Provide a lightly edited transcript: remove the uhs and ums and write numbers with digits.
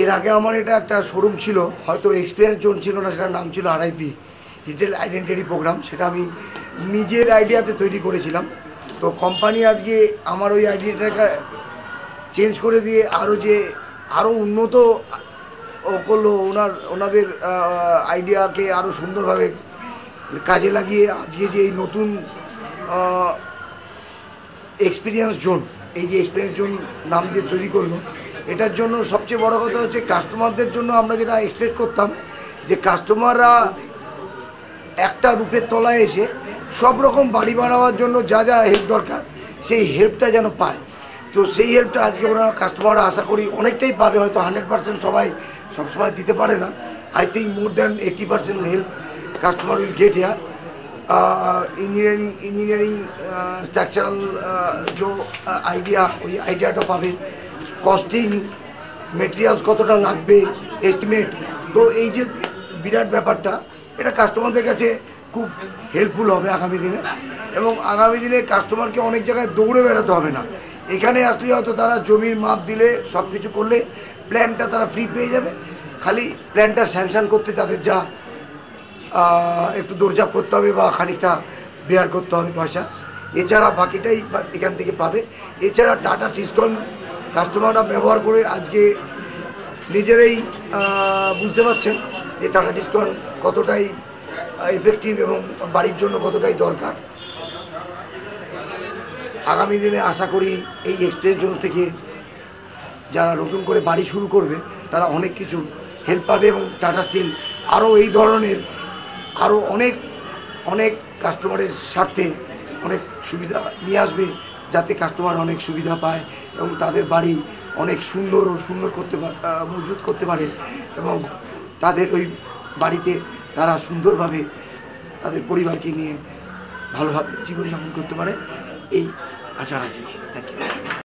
এর আগে আমার এটা একটা শোরুম ছিল, হয়তো এক্সপিরিয়েন্স জোন ছিল না, সেটার নাম ছিল আরআইপি, রিটেল আইডেন্টিটি প্রোগ্রাম। সেটা আমি নিজের আইডিয়াতে তৈরি করেছিলাম। তো কোম্পানি আজকে আমার ওই আইডিয়াটাকে চেঞ্জ করে দিয়ে আরও উন্নত করলো। ওনাদের আইডিয়াকে আরও সুন্দরভাবে কাজে লাগিয়ে আজকে যে এই নতুন এক্সপিরিয়েন্স জোন, এই যে এক্সপিরিয়েন্স জোন নাম দিয়ে তৈরি করলো, এটার জন্য সবচেয়ে বড় কথা হচ্ছে কাস্টমারদের জন্য আমরা যেটা এক্সপেক্ট করতাম যে কাস্টমাররা একটা রূপের তলায় এসে সব রকম বাড়ি বানাবার জন্য যা যা হেল্প দরকার সেই হেল্পটা যেন পায়। তো সেই হেল্পটা আজকে ওনারা কাস্টমাররা আশা করি অনেকটাই পাবে। হয়তো 100% সবাই সবসময় দিতে পারে না। I think more than 80% help customer will get here. Engineering structural जो आइडिया ওই আইডিয়াটা পাবে, কস্টিং মেটেরিয়ালস কতটা লাগবে এস্টিমেট। তো এই যে বিরাট ব্যাপারটা, এটা কাস্টমারদের কাছে খুব হেল্পফুল হবে আগামী দিনে। এবং আগামী দিনে কাস্টমারকে অনেক জায়গায় দৌড়ে বেড়াতে হবে না। এখানে আসলে হয়তো তারা জমির মাপ দিলে সব কিছু করলে প্ল্যানটা তারা ফ্রি পেয়ে যাবে। খালি প্ল্যানটা স্যাংশন করতে তাদের যা একটু দৌড়ঝাঁপ করতে হবে বা খানিকটা বেয়ার করতে হবে পয়সা, এছাড়া বাকিটাই এখান থেকে পাবে। এছাড়া টাটা টিসকন কাস্টমাররা ব্যবহার করে আজকে নিজেরাই বুঝতে পারছেন যে টাটা টিসকন কতটাই এফেক্টিভ এবং বাড়ির জন্য কতটাই দরকার। আগামী দিনে আশা করি এই এক্সপিরিয়েন্স জোন থেকে যারা নতুন করে বাড়ি শুরু করবে তারা অনেক কিছু হেল্প পাবে এবং টাটা স্টিল আরও এই ধরনের আরও অনেক অনেক কাস্টমারের স্বার্থে অনেক সুবিধা নিয়ে আসবে, যাতে কাস্টমার অনেক সুবিধা পায় এবং তাদের বাড়ি অনেক সুন্দর মজবুত করতে পারে এবং তাদের ওই বাড়িতে তারা সুন্দরভাবে তাদের পরিবারকে নিয়ে ভালোভাবে জীবনযাপন করতে পারে, এই আশা রাখি। Thank you.